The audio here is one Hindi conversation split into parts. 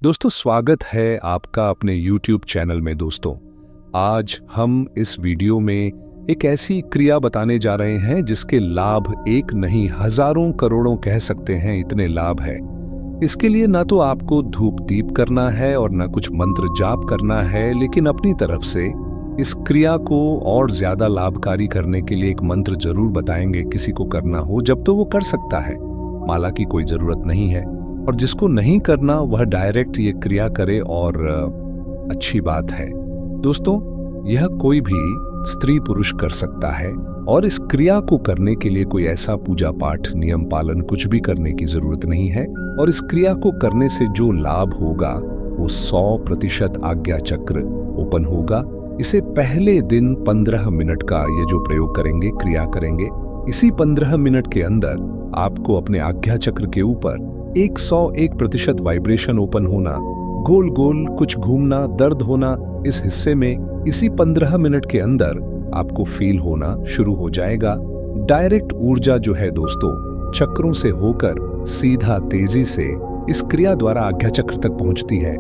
दोस्तों, स्वागत है आपका अपने YouTube चैनल में। दोस्तों, आज हम इस वीडियो में एक ऐसी क्रिया बताने जा रहे हैं जिसके लाभ एक नहीं हजारों करोड़ों कह सकते हैं, इतने लाभ है। इसके लिए ना तो आपको धूप दीप करना है और ना कुछ मंत्र जाप करना है, लेकिन अपनी तरफ से इस क्रिया को और ज्यादा लाभकारी करने के लिए एक मंत्र जरूर बताएंगे। किसी को करना हो जब तो वो कर सकता है, माला की कोई जरूरत नहीं है। और जिसको नहीं करना वह डायरेक्ट ये क्रिया करे और अच्छी बात है। दोस्तों, यह कोई भी स्त्री पुरुष कर सकता है और इस क्रिया को करने के लिए कोई ऐसा पूजा पाठ नियम पालन कुछ भी करने की जरूरत नहीं है। और इस क्रिया को करने से जो लाभ होगा वो 100% आज्ञा चक्र ओपन होगा। इसे पहले दिन 15 मिनट का ये जो प्रयोग करेंगे, क्रिया करेंगे, इसी 15 मिनट के अंदर आपको अपने आज्ञा चक्र के ऊपर 101% वाइब्रेशन ओपन होना, गोल गोल कुछ घूमना, दर्द होना इस हिस्से में इसी 15 मिनट के अंदर आपको फील होना शुरू हो जाएगा। डायरेक्ट ऊर्जा जो है दोस्तों, चक्रों से होकर सीधा तेजी से इस क्रिया द्वारा आज्ञा चक्र तक पहुंचती है।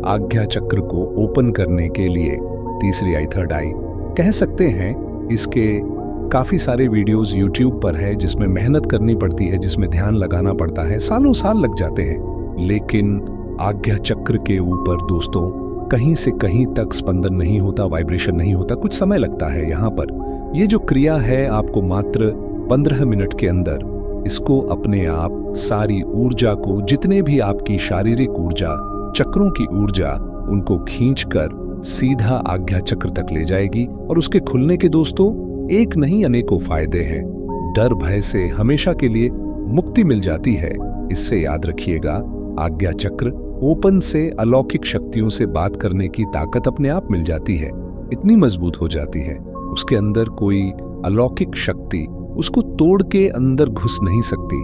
आज्ञा चक्र को ओपन करने के लिए तीसरी आई थर्ड आई कह सकते हैं। इसके काफी सारे वीडियोस YouTube पर है जिसमें मेहनत करनी पड़ती है, जिसमें ध्यान लगाना पड़ता है, सालों साल लग जाते हैं। लेकिन आज्ञा चक्र के ऊपर दोस्तों कहीं से कहीं तक स्पंदन नहीं होता, वाइब्रेशन नहीं होता, कुछ समय लगता है। यहाँ पर ये जो क्रिया है आपको मात्र 15 मिनट के अंदर इसको अपने आप सारी ऊर्जा को, जितने भी आपकी शारीरिक ऊर्जा, चक्रों की ऊर्जा, उनको खींचकर सीधा आज्ञा चक्र तक ले जाएगी। और उसके खुलने के दोस्तों एक नहीं अनेकों फायदे हैं। डर भय से हमेशा के लिए मुक्ति मिल जाती है। इससे याद रखिएगा, आज्ञा चक्र ओपन से अलौकिक शक्तियों से बात करने की ताकत अपने आप मिल जाती है, इतनी मजबूत हो जाती है। उसके अंदर कोई अलौकिक शक्ति उसको तोड़ के अंदर घुस नहीं सकती,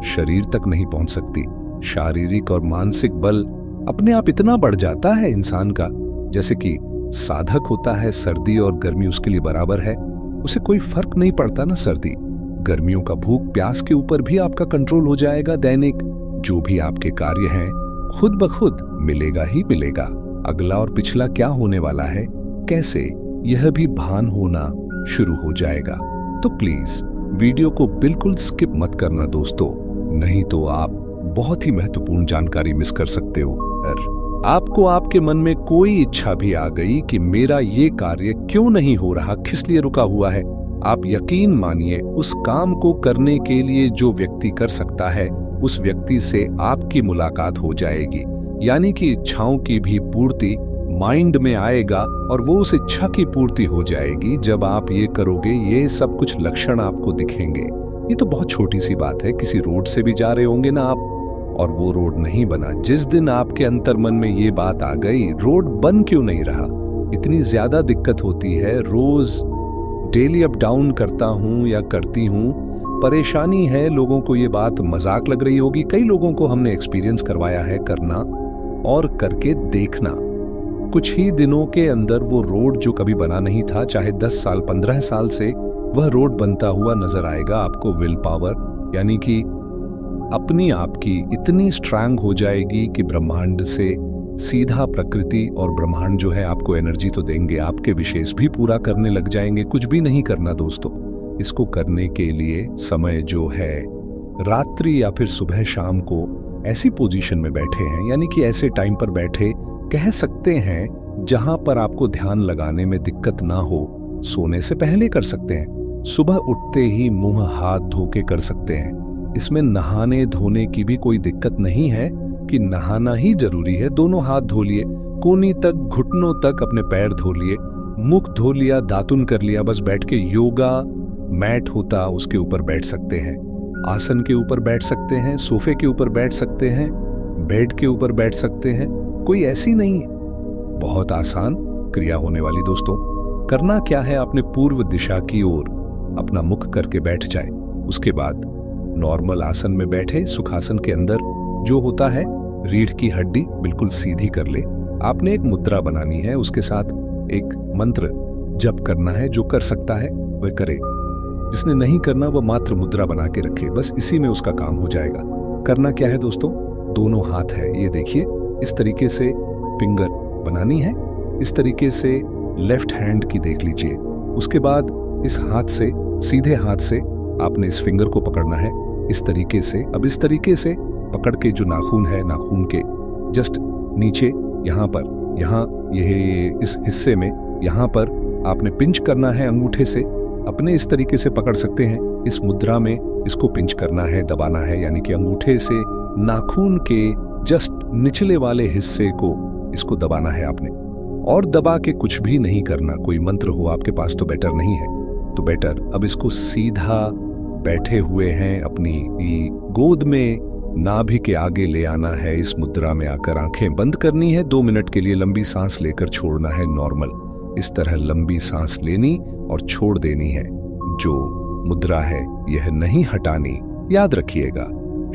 शरीर तक नहीं पहुंच सकती। शारीरिक और मानसिक बल अपने आप इतना बढ़ जाता है इंसान का, जैसे कि साधक होता है, सर्दी और गर्मी उसके लिए बराबर है, उसे कोई फर्क नहीं पड़ता ना। सर्दी गर्मियों का भूख प्यास के ऊपर भी आपका कंट्रोल हो जाएगा। दैनिक जो भी आपके कार्य हैं खुद ब खुद मिलेगा ही मिलेगा। अगला और पिछला क्या होने वाला है, कैसे, यह भी भान होना शुरू हो जाएगा। तो प्लीज वीडियो को बिल्कुल स्किप मत करना दोस्तों, नहीं तो आप बहुत ही महत्वपूर्ण जानकारी मिस कर सकते हो। आपको आपके मन में कोई इच्छा भी आ गई कि मेरा ये कार्य क्यों नहीं हो रहा, किस लिए रुका हुआ है, आप यकीन मानिए उस काम को करने के लिए जो व्यक्ति कर सकता है उस व्यक्ति से आपकी मुलाकात हो जाएगी। यानी कि इच्छाओं की भी पूर्ति माइंड में आएगा और वो उस इच्छा की पूर्ति हो जाएगी जब आप ये करोगे। ये सब कुछ लक्षण आपको दिखेंगे। ये तो बहुत छोटी सी बात है। किसी रोड से भी जा रहे होंगे ना आप, और वो रोड नहीं बना। जिस दिन आपके अंतर मन में ये बात आ गई, रोड बन क्यों नहीं रहा, इतनी ज्यादा दिक्कत होती है, रोज डेली अप डाउन करता हूं या करती हूं, परेशानी है। लोगों को ये बात मजाक लग रही होगी, कई लोगों को हमने एक्सपीरियंस करवाया है करना और करके देखना। कुछ ही दिनों के अंदर वो रोड जो कभी बना नहीं था, चाहे 10 साल 15 साल से, वह रोड बनता हुआ नजर आएगा आपको। विल पावर यानी कि अपनी आपकी इतनी स्ट्रांग हो जाएगी कि ब्रह्मांड से सीधा प्रकृति और ब्रह्मांड जो है आपको एनर्जी तो देंगे, आपके विशेष भी पूरा करने लग जाएंगे। कुछ भी नहीं करना दोस्तों। इसको करने के लिए समय जो है रात्रि या फिर सुबह शाम को ऐसी पोजीशन में बैठे हैं, यानी कि ऐसे टाइम पर बैठे कह सकते हैं जहां पर आपको ध्यान लगाने में दिक्कत ना हो। सोने से पहले कर सकते हैं, सुबह उठते ही मुंह हाथ धो के कर सकते हैं। इसमें नहाने धोने की भी कोई दिक्कत नहीं है कि नहाना ही जरूरी है। दोनों हाथ धो लिए, कोनी तक, घुटनों तक अपने पैर धो लिए, मुख धो लिया, दातुन कर लिया, बस बैठ के योगा मैट होता उसके ऊपर बैठ सकते हैं, आसन के ऊपर बैठ सकते हैं, सोफे के ऊपर बैठ सकते हैं, बेड के ऊपर बैठ सकते हैं। कोई ऐसी नहीं है, बहुत आसान क्रिया होने वाली दोस्तों। करना क्या है, आपने पूर्व दिशा की ओर अपना मुख करके बैठ जाए। उसके बाद नॉर्मल आसन में बैठे, सुखासन के अंदर जो होता है रीढ़ की हड्डी बिल्कुल सीधी कर ले। आपने एक मुद्रा बनानी है, उसके साथ एक मंत्र जप करना है। जो कर सकता है वह करे, जिसने नहीं करना वह मात्र मुद्रा बना के रखे, बस इसी में उसका काम हो जाएगा। करना क्या है दोस्तों, दोनों हाथ है, ये देखिए, इस तरीके से फिंगर बनानी है, इस तरीके से लेफ्ट हैंड की देख लीजिए। उसके बाद इस हाथ से, सीधे हाथ से आपने इस फिंगर को पकड़ना है इस तरीके से। अब इस तरीके से पकड़ के जो नाखून है, नाखून के जस्ट नीचे यहाँ पर, यहाँ ये इस हिस्से में यहाँ पर आपने पिंच करना है अंगूठे से। अपने इस तरीके से पकड़ सकते हैं, इस मुद्रा में इसको पिंच करना है, दबाना है, यानी कि अंगूठे से नाखून के जस्ट निचले वाले हिस्से को इसको दबाना है आपने। और दबा के कुछ भी नहीं करना। कोई मंत्र हो आपके पास तो बेटर नहीं है, तो बेटर अब इसको सीधा बैठे हुए हैं अपनी गोद में नाभि के आगे ले आना है। इस मुद्रा में आकर आंखें बंद करनी है, 2 मिनट के लिए लंबी सांस लेकर छोड़ना है नॉर्मल। इस तरह लंबी सांस लेनी और छोड़ देनी है। जो मुद्रा है यह नहीं हटानी, याद रखिएगा।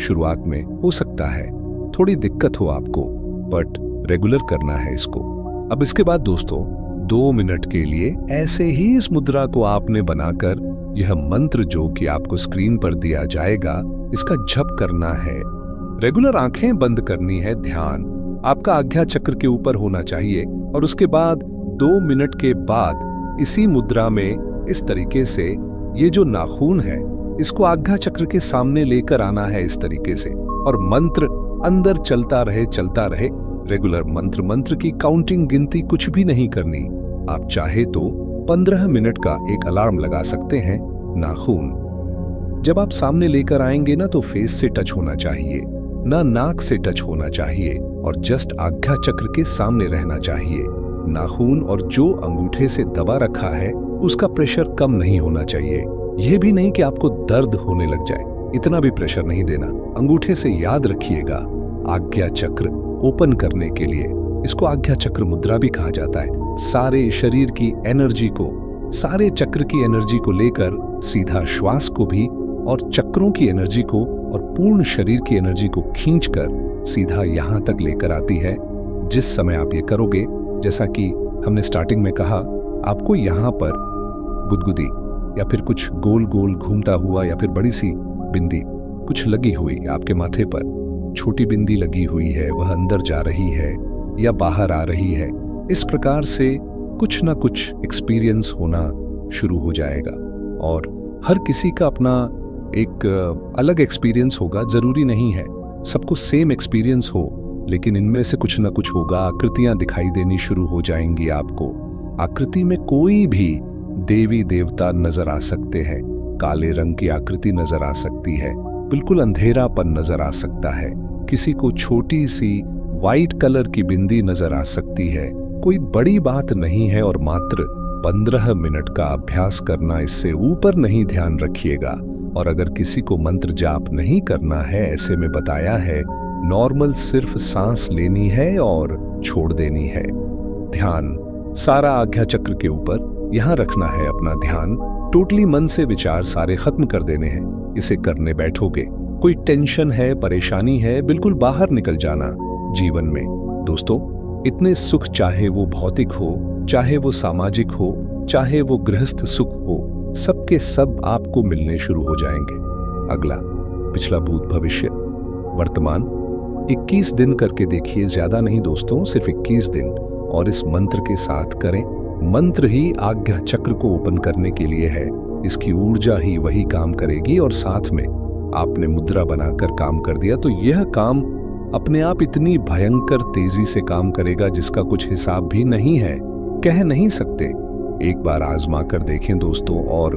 शुरुआत में हो सकता है थोड़ी दिक्कत हो आपको, बट रेगुलर करना है इसको। अब इसके बाद दोस्तों 2 मिनट के लिए ऐसे ही इस मुद्रा को आपने बनाकर यह मंत्र जो कि आपको स्क्रीन पर दिया जाएगा इसका जप करना है। रेगुलर आंखें बंद करनी है, ध्यान आपका आज्ञा चक्र के ऊपर होना चाहिए। और उसके बाद 2 मिनट के बाद इसी मुद्रा में इस तरीके से ये जो नाखून है इसको आज्ञा चक्र के सामने लेकर आना है इस तरीके से, और मंत्र अंदर चलता रहे। रेगुलर मंत्र की काउंटिंग, गिनती कुछ भी नहीं करनी। आप चाहे तो 15 मिनट का एक अलार्म लगा सकते हैं। नाखून जब आप सामने लेकर आएंगे ना, तो फेस से टच होना चाहिए, ना नाक से टच होना चाहिए, और जस्ट आज्ञा चक्र के सामने रहना चाहिए। नाखून और जो अंगूठे से दबा रखा है उसका प्रेशर कम नहीं होना चाहिए। यह भी नहीं कि आपको दर्द होने लग जाए, इतना भी प्रेशर नहीं देना। अंगूठे से याद रखिएगा, आज्ञा चक्र ओपन करने के लिए, इसको आज्ञा चक्र मुद्रा भी कहा जाता है। सारे शरीर की एनर्जी को, सारे चक्र की एनर्जी को लेकर सीधा श्वास को भी, और चक्रों की एनर्जी को और पूर्ण शरीर की एनर्जी को खींचकर सीधा यहां तक लेकर आती है। जिस समय आप ये करोगे, जैसा कि हमने स्टार्टिंग में कहा, आपको यहां पर गुदगुदी या फिर कुछ गोल गोल घूमता हुआ या फिर बड़ी सी बिंदी कुछ लगी हुई आपके माथे पर, छोटी बिंदी लगी हुई है, वह अंदर जा रही है या बाहर आ रही है, इस प्रकार से कुछ ना कुछ एक्सपीरियंस होना शुरू हो जाएगा। और हर किसी का अपना एक अलग एक्सपीरियंस होगा, जरूरी नहीं है सबको सेम एक्सपीरियंस हो, लेकिन इनमें से कुछ ना कुछ होगा। आकृतियां दिखाई देनी शुरू हो जाएंगी आपको। आकृति में कोई भी देवी देवता नजर आ सकते हैं, काले रंग की आकृति नजर आ सकती है, बिल्कुल अंधेरापन नजर आ सकता है, किसी को छोटी सी वाइट कलर की बिंदी नजर आ सकती है। कोई बड़ी बात नहीं है, और मात्र 15 मिनट का अभ्यास करना, इससे ऊपर नहीं ध्यान रखिएगा। और अगर किसी को मंत्र जाप नहीं करना है, ऐसे में बताया है, नॉर्मल सिर्फ सांस लेनी है और छोड़ देनी है। ध्यान सारा आज्ञा चक्र के ऊपर यहां रखना है अपना ध्यान। टोटली मन से विचार सारे खत्म कर देने हैं। इसे करने बैठोगे, कोई टेंशन है, परेशानी है, बिल्कुल बाहर निकल जाना जीवन में। दोस्तों, इतने सुख, चाहे वो भौतिक हो, चाहे वो सामाजिक हो, चाहे वो गृहस्थ सुख हो, सबके सब आपको मिलने शुरू हो जाएंगे। अगला, पिछला भूत भविष्य वर्तमान 21 दिन करके देखिए, ज्यादा नहीं दोस्तों, सिर्फ 21 दिन, और इस मंत्र के साथ करें। मंत्र ही आज्ञा चक्र को ओपन करने के लिए है, इसकी ऊर्जा ही वही काम करेगी। और साथ में आपने मुद्रा बनाकर काम कर दिया तो यह काम अपने आप इतनी भयंकर तेजी से काम करेगा जिसका कुछ हिसाब भी नहीं है, कह नहीं सकते। एक बार आजमा कर देखें दोस्तों, और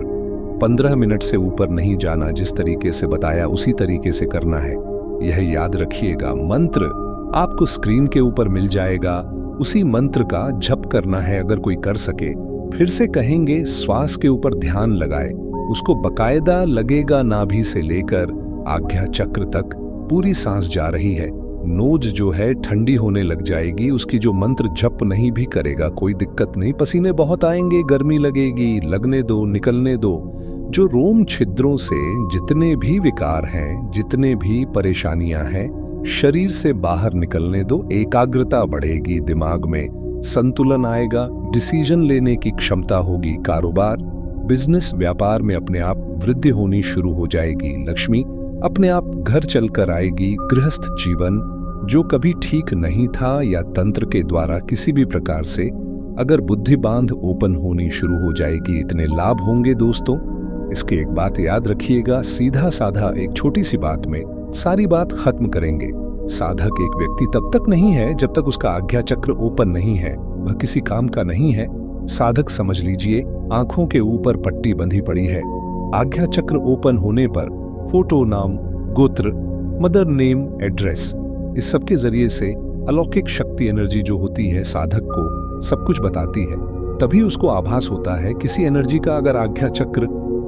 15 मिनट से ऊपर नहीं जाना, जिस तरीके से बताया उसी तरीके से करना है। यह याद रखिएगा, मंत्र आपको स्क्रीन के ऊपर मिल जाएगा, उसी मंत्र का जप करना है अगर कोई कर सके। फिर से कहेंगे, श्वास के ऊपर ध्यान लगाए, उसको बकायदा लगेगा नाभि से लेकर आज्ञा चक्र तक पूरी सांस जा रही है। नोज जो है ठंडी होने लग जाएगी, उसकी जो मंत्र जप नहीं भी करेगा कोई दिक्कत नहीं। पसीने बहुत आएंगे, गर्मी लगेगी, लगने दो, निकलने दो। जो रोम छिद्रों से जितने भी विकार हैं, जितने भी परेशानियां हैं, शरीर से बाहर निकलने दो। एकाग्रता बढ़ेगी, दिमाग में संतुलन आएगा, डिसीजन लेने की क्षमता होगी, कारोबार, बिजनेस, व्यापार में अपने आप वृद्धि होनी शुरू हो जाएगी। लक्ष्मी अपने आप घर चलकर आएगी, गृहस्थ जीवन जो कभी ठीक नहीं था या तंत्र के द्वारा किसी भी प्रकार से अगर बुद्धि बांध ओपन होनी शुरू हो जाएगी, इतने लाभ होंगे दोस्तों। इसकी एक बात याद रखिएगा, सीधा साधा एक छोटी सी बात में सारी बात खत्म करेंगे। साधक एक व्यक्ति तब तक नहीं है जब तक उसका आज्ञा चक्र ओपन नहीं है, वह किसी काम का नहीं है। साधक समझ लीजिए, आंखों के ऊपर पट्टी बंधी पड़ी है। आज्ञा चक्र ओपन होने पर फोटो, नाम, गोत्र, मदर नेम, एड्रेस, इस सब के जरिए से अलौकिक शक्ति एनर्जी जो होती है साधक को सब कुछ बताती है। तभी उसको आभास होता है किसी एनर्जी का अगर आज्ञा चक्र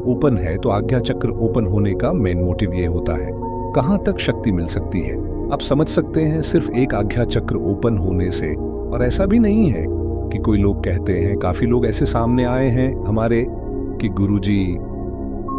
ओपन है तो आज्ञा चक्र ओपन होने का मेन मोटिव ये होता है कहां तक शक्ति मिल सकती है। आप समझ सकते हैं सिर्फ एक आज्ञा चक्र ओपन होने से। और ऐसा भी नहीं है कि कोई लोग कहते हैं, काफी लोग ऐसे सामने आए हैं हमारे कि गुरुजी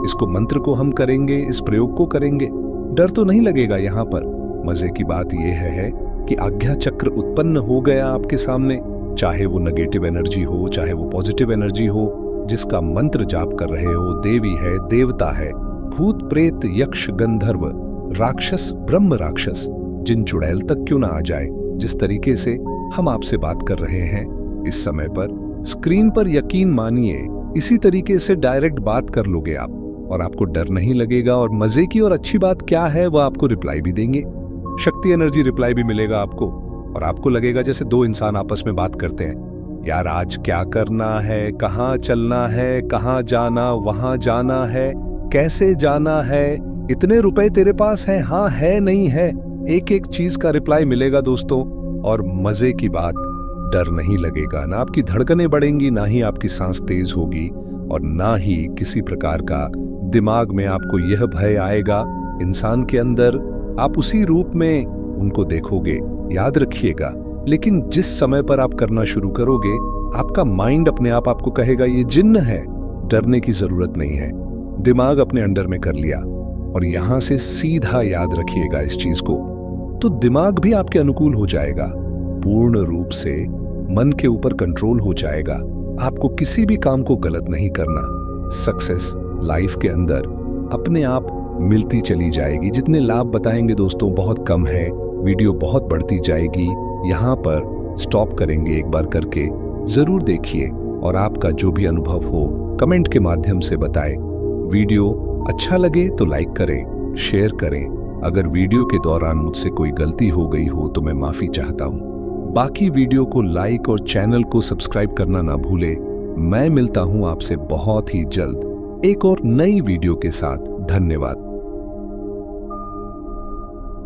इसको मंत्र को हम करेंगे, इस प्रयोग को करेंगे, डर तो नहीं लगेगा। यहाँ पर मजे की बात यह है कि आज्ञा चक्र उत्पन्न हो गया आपके सामने, चाहे वो नेगेटिव एनर्जी हो चाहे वो पॉजिटिव एनर्जी हो, जिसका मंत्र जाप कर रहे हो, देवी है, देवता है, भूत प्रेत, यक्ष, गंधर्व, राक्षस, ब्रह्म राक्षस, जिन चुड़ैल तक क्यों ना आ जाए। जिस तरीके से हम आपसे बात कर रहे हैं इस समय पर स्क्रीन पर, यकीन मानिए इसी तरीके से डायरेक्ट बात कर लोगे आप और आपको डर नहीं लगेगा। और मजे की और अच्छी बात क्या है, वह आपको रिप्लाई भी देंगे, शक्ति एनर्जी रिप्लाई भी मिलेगा आपको। और आपको लगेगा जैसे दो इंसान आपस में बात करते हैं, यार आज क्या करना है, कहाँ चलना है, कहाँ जाना, वहां जाना है, कैसे जाना है, इतने रुपए तेरे पास हैं, हाँ है नहीं है, एक एक चीज का रिप्लाई मिलेगा दोस्तों। और मजे की बात, डर नहीं लगेगा, ना आपकी धड़कनें बढ़ेंगी, ना ही आपकी सांस तेज होगी, और ना ही किसी प्रकार का दिमाग में आपको यह भय आएगा इंसान के अंदर आप उसी रूप में उनको देखोगे। याद रखिएगा, लेकिन जिस समय पर आप करना शुरू करोगे आपका माइंड अपने आप आपको कहेगा ये जिन्न है, डरने की जरूरत नहीं है। दिमाग अपने अंडर में कर लिया। और यहां से सीधा याद रखिएगा इस चीज को, तो दिमाग भी आपके अनुकूल हो जाएगा, पूर्ण रूप से मन के ऊपर कंट्रोल हो जाएगा। आपको किसी भी काम को गलत नहीं करना। सक्सेस लाइफ के अंदर अपने आप मिलती चली जाएगी। जितने लाभ बताएंगे दोस्तों बहुत कम है, वीडियो बहुत बढ़ती जाएगी। यहाँ पर स्टॉप करेंगे एक बार करके, जरूर देखिए और आपका जो भी अनुभव हो कमेंट के माध्यम से बताएं। वीडियो अच्छा लगे तो लाइक करें, शेयर करें। अगर वीडियो के दौरान मुझसे कोई गलती हो गई हो तो मैं माफी चाहता हूँ। बाकी वीडियो को लाइक और चैनल को सब्सक्राइब करना ना भूले। मैं मिलता हूँ आपसे बहुत ही जल्द एक और नई वीडियो के साथ। धन्यवाद।